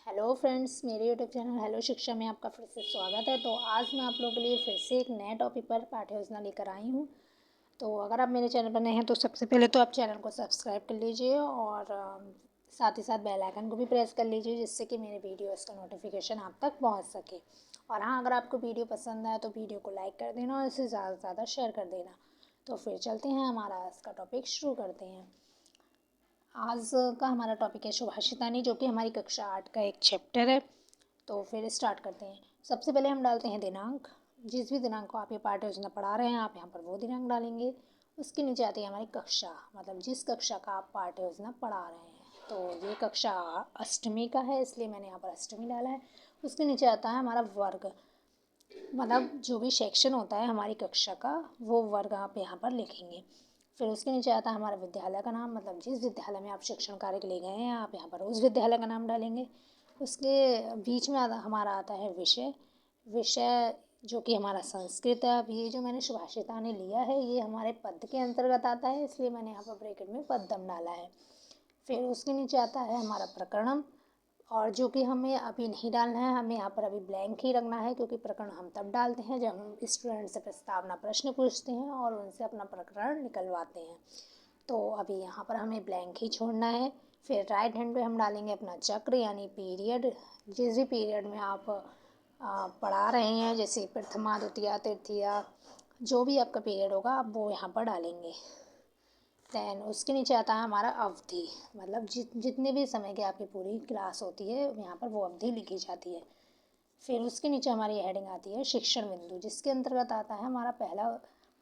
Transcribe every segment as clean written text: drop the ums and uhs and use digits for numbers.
Hello friends, मेरे YouTube channel hello शिक्षा में आपका फिर से स्वागत है। तो आज मैं आप लोगों के लिए फिर से एक नए टॉपिक पर पाठ्य योजना लेकर आई हूँ। तो अगर आप मेरे चैनल पर नए हैं तो सबसे पहले तो आप चैनल को सब्सक्राइब कर लीजिए और साथ ही साथ बेल आइकन को भी प्रेस कर लीजिए, जिससे कि मेरे वीडियोज़ का नोटिफिकेशन आप तक पहुँच सके। और हाँ, अगर आपको वीडियो पसंद आए तो वीडियो को लाइक कर देना और इसे ज़्यादा से ज़्यादा शेयर कर देना। तो फिर चलते हैं, हमारा आज का टॉपिक शुरू करते हैं। आज का हमारा टॉपिक है सुभाषितानी, जो कि हमारी कक्षा 8 का एक चैप्टर है। तो फिर स्टार्ट करते हैं। सबसे पहले हम डालते हैं दिनांक। जिस भी दिनांक को आप ये पाठ्य योजना पढ़ा रहे हैं, आप यहाँ पर वो दिनांक डालेंगे। उसके नीचे आती है हमारी कक्षा, मतलब जिस कक्षा का आप पाठ्य योजना पढ़ा रहे हैं। तो ये कक्षा अष्टमी का है, इसलिए मैंने यहाँ पर अष्टमी डाला है। उसके नीचे आता है हमारा वर्ग, मतलब जो भी सेक्शन होता है हमारी कक्षा का, वो वर्ग आप यहाँ पर लिखेंगे। फिर उसके नीचे आता है हमारा विद्यालय का नाम, मतलब जिस विद्यालय में आप शिक्षण कार्य के लिए गए हैं, आप यहाँ पर उस विद्यालय का नाम डालेंगे। उसके बीच में हमारा आता है विषय। विषय जो कि हमारा संस्कृत है। अब ये जो मैंने सुभाषितानी लिया है, ये हमारे पद के अंतर्गत आता है, इसलिए मैंने यहाँ पर ब्रैकेट में पद्यम डाला है। फिर उसके नीचे आता है हमारा प्रकरणम, और जो कि हमें अभी नहीं डालना है, हमें यहाँ पर अभी ब्लैंक ही रखना है, क्योंकि प्रकरण हम तब डालते हैं जब हम स्टूडेंट से प्रस्तावना प्रश्न पूछते हैं और उनसे अपना प्रकरण निकलवाते हैं। तो अभी यहाँ पर हमें ब्लैंक ही छोड़ना है। फिर राइट हैंड पे हम डालेंगे अपना चक्र, यानी पीरियड। जिस भी पीरियड में आप पढ़ा रहे हैं, जैसे प्रथमा, द्वितीया, तृतीया, जो भी आपका पीरियड होगा आप वो यहाँ पर डालेंगे। दैन उसके नीचे आता है हमारा अवधि, मतलब जितने भी समय की आपकी पूरी क्लास होती है, यहाँ पर वो अवधि लिखी जाती है। फिर उसके नीचे हमारी हेडिंग आती है शिक्षण बिंदु, जिसके अंतर्गत आता है हमारा पहला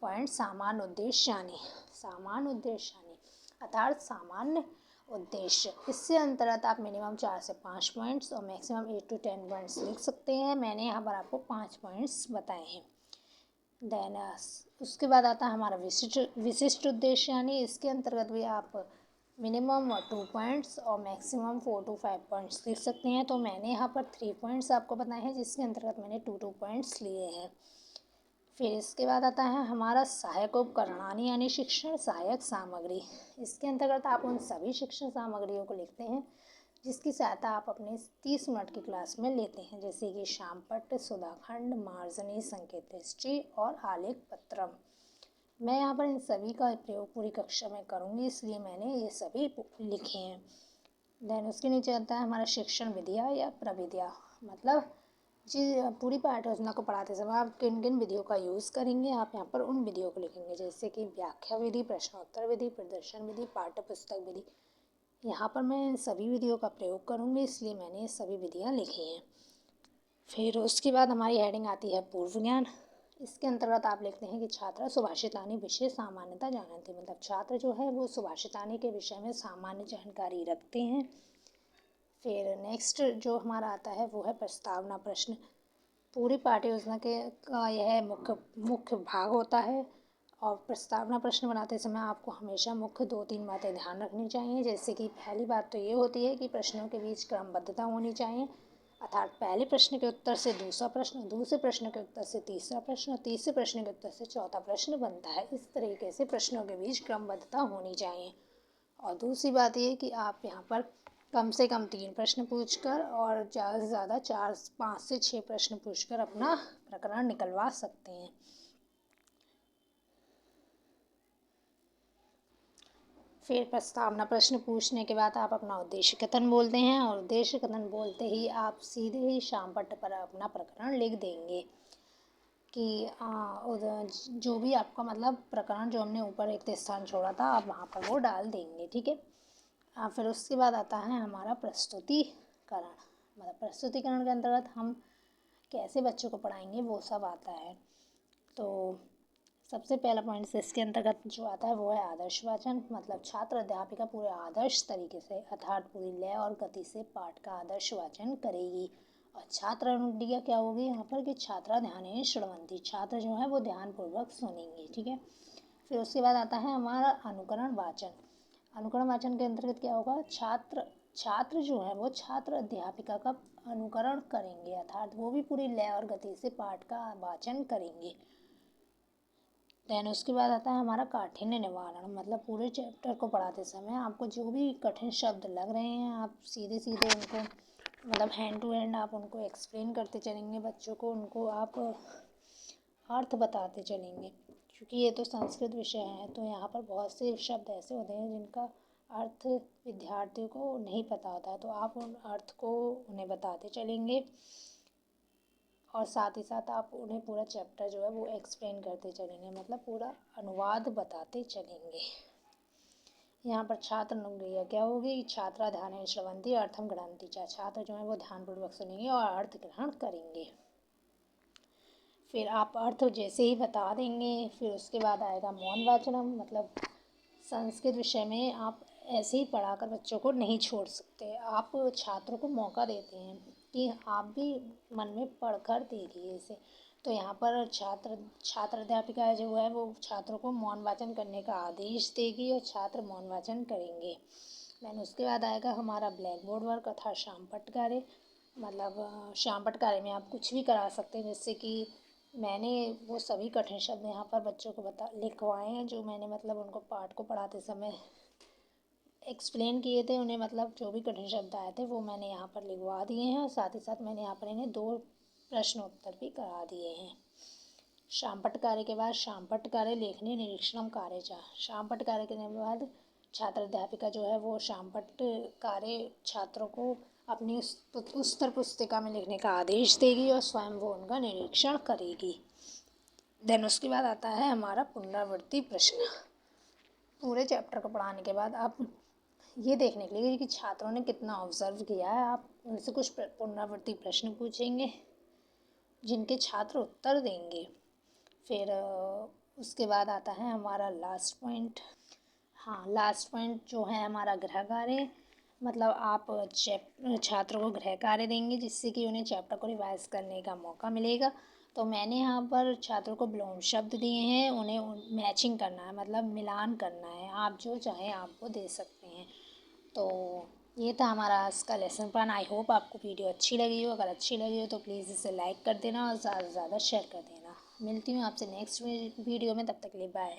पॉइंट सामान्य उद्देश्य यानी। सामान्य उद्देश्य यानी अर्थात सामान्य उद्देश्य। इससे अंतर्गत आप मिनिमम 4 से 5 पॉइंट्स और मैक्सिमम 8 to 10 पॉइंट्स लिख सकते हैं। मैंने यहाँ पर आपको 5 पॉइंट्स बताए हैं। देन उसके बाद आता है हमारा विशिष्ट उद्देश्य, यानी इसके अंतर्गत भी आप मिनिमम 2 पॉइंट्स और मैक्सिमम 4 to 5 पॉइंट्स लिख सकते हैं। तो मैंने यहाँ पर 3 पॉइंट्स आपको बताए हैं, जिसके अंतर्गत मैंने 2 पॉइंट्स लिए हैं। फिर इसके बाद आता है हमारा सहायक उपकरणानि, यानी शिक्षण सहायक सामग्री। इसके अंतर्गत आप उन सभी शिक्षण सामग्रियों को लिखते हैं जिसकी सहायता आप अपने 30 मिनट की क्लास में लेते हैं, जैसे कि शामपट्ट, सुधाखंड, मार्जनी, संकेत दृष्टि और आलेख पत्रम। मैं यहाँ पर इन सभी का प्रयोग पूरी कक्षा में करूँगी, इसलिए मैंने ये सभी लिखे हैं। देन उसके नीचे आता है हमारा शिक्षण विधिया या प्रविधिया, मतलब जी पूरी पाठ्य योजना को पढ़ाते समय आप किन किन विधियों का यूज़ करेंगे, आप यहाँ पर उन विधियों को लिखेंगे, जैसे कि व्याख्या विधि, प्रश्नोत्तर विधि, प्रदर्शन विधि, पाठ्य पुस्तक विधि। यहाँ पर मैं सभी विधियों का प्रयोग करूँगी, इसलिए मैंने ये सभी विधियाँ लिखी हैं। फिर उसके बाद हमारी हेडिंग आती है पूर्व ज्ञान। इसके अंतर्गत आप लिखते हैं कि छात्र सुभाषितानी विषय सामान्यता जानते हैं, मतलब छात्र जो है वो सुभाषितानी के विषय में सामान्य जानकारी रखते हैं। फिर नेक्स्ट जो हमारा आता है वो है प्रस्तावना प्रश्न। पूरी पाठ्य योजना के का यह मुख्य भाग होता है, और प्रस्तावना प्रश्न बनाते समय आपको हमेशा मुख्य 2-3 बातें ध्यान रखनी चाहिए। जैसे कि पहली बात तो ये होती है कि प्रश्नों के बीच क्रमबद्धता होनी चाहिए, अर्थात पहले प्रश्न के उत्तर से दूसरा प्रश्न, दूसरे प्रश्न के उत्तर से तीसरा प्रश्न, तीसरे प्रश्न के उत्तर से चौथा प्रश्न बनता है। इस तरीके से प्रश्नों के बीच क्रमबद्धता होनी चाहिए। और दूसरी बात ये कि आप यहाँ पर कम से कम 3 प्रश्न पूछकर और ज़्यादा से ज़्यादा 5 से 6 प्रश्न पूछकर अपना प्रकरण निकलवा सकते हैं। फिर प्रस्तावना प्रश्न पूछने के बाद आप अपना उद्देश्य कथन बोलते हैं, और उद्देश्य कथन बोलते ही आप सीधे ही शामपट्ट पर अपना प्रकरण लिख देंगे कि जो भी आपका मतलब प्रकरण जो हमने ऊपर रिक्त स्थान छोड़ा था, आप वहाँ पर वो डाल देंगे, ठीक है। फिर उसके बाद आता है हमारा प्रस्तुतिकरण, मतलब प्रस्तुतिकरण के अंतर्गत हम कैसे बच्चों को पढ़ाएंगे वो सब आता है। तो सबसे पहला पॉइंट इसके अंतर्गत जो आता है वो है आदर्श वाचन, मतलब छात्र अध्यापिका पूरे आदर्श तरीके से अर्थात पूरी लय और गति से पाठ का आदर्श वाचन करेगी। और छात्र अनुक्रिया क्या होगी यहाँ पर कि छात्रा ध्यान श्रवंती, छात्र जो है वो ध्यानपूर्वक सुनेंगे, ठीक है। फिर उसके बाद आता है हमारा अनुकरण वाचन। अनुकरण वाचन के अंतर्गत क्या होगा, छात्र जो है वो छात्र अध्यापिका का अनुकरण करेंगे, अर्थात वो भी पूरी लय और गति से पाठ का वाचन करेंगे। देन उसके बाद आता है हमारा काठिन्य निवारण, मतलब पूरे चैप्टर को पढ़ाते समय आपको जो भी कठिन शब्द लग रहे हैं, आप सीधे सीधे उनको मतलब हैंड टू हैंड आप उनको एक्सप्लेन करते चलेंगे बच्चों को, उनको आप अर्थ बताते चलेंगे। क्योंकि ये तो संस्कृत विषय है, तो यहाँ पर बहुत से शब्द ऐसे होते हैं जिनका अर्थ विद्यार्थियों को नहीं पता होता है, तो आप उन अर्थ को उन्हें बताते चलेंगे और साथ ही साथ आप उन्हें पूरा चैप्टर जो है वो एक्सप्लेन करते चलेंगे, मतलब पूरा अनुवाद बताते चलेंगे। यहाँ पर छात्र अनुक्रिया क्या होगी, छात्रा ध्यान श्रवंती अर्थम गृह्णन्ति च, छात्र जो है वो ध्यानपूर्वक सुनेंगे और अर्थ ग्रहण करेंगे। फिर आप अर्थ जैसे ही बता देंगे, फिर उसके बाद आएगा मौन वाचनम, मतलब संस्कृत विषय में आप ऐसे ही पढ़ाकर बच्चों को नहीं छोड़ सकते, आप छात्रों को मौका देते हैं कि आप भी मन में पढ़कर देखिए इसे। तो यहाँ पर छात्र अध्यापिका जो है वो छात्रों को मौन वाचन करने का आदेश देगी और छात्र मौन वाचन करेंगे। देन उसके बाद आएगा हमारा ब्लैक बोर्ड वर्क अर्थात श्यामपट्ट कार्य, मतलब श्यामपट्ट कार्य में आप कुछ भी करा सकते हैं, जैसे कि मैंने वो सभी कठिन शब्द यहाँ पर बच्चों को लिखवाए हैं जो मैंने मतलब उनको पाठ को पढ़ाते समय एक्सप्लेन किए थे, उन्हें मतलब जो भी कठिन शब्द आए थे वो मैंने यहाँ पर लिखवा दिए हैं और साथ ही साथ मैंने यहाँ पर इन्हें 2 प्रश्नोत्तर भी करा दिए हैं। श्यामपट्ट कार्य के बाद श्यामपट्ट कार्य लेखनी निरीक्षण कार्य श्यामपट्ट कार्य करने के बाद छात्र अध्यापिका जो है वो श्यामपट्ट कार्य छात्रों को अपनी उस उत्तर पुस्तिका में लिखने का आदेश देगी और स्वयं वो उनका निरीक्षण करेगी। देन उसके बाद आता है हमारा पुनरावृत्ति प्रश्न। पूरे चैप्टर को पढ़ाने के बाद आप ये देखने के लिए कि छात्रों ने कितना ऑब्जर्व किया है, आप उनसे कुछ पुनरावृत्ति प्रश्न पूछेंगे जिनके छात्र उत्तर देंगे। फिर उसके बाद आता है हमारा लास्ट पॉइंट। हाँ, लास्ट पॉइंट जो है हमारा गृह कार्य, मतलब आप छात्रों को गृह कार्य देंगे जिससे कि उन्हें चैप्टर को रिवाइज करने का मौका मिलेगा। तो मैंने यहाँ पर छात्रों को विलोम शब्द दिए हैं, उन्हें मैचिंग करना है, मतलब मिलान करना है, आप जो चाहें आप वो दे सकते हैं। तो ये था हमारा आज का लेसन प्लान। आई होप आपको वीडियो अच्छी लगी हो, अगर अच्छी लगी हो तो प्लीज़ इसे लाइक कर देना और ज़्यादा से ज़्यादा शेयर कर देना। मिलती हूँ आपसे नेक्स्ट वीडियो में, तब तक के लिए बाय।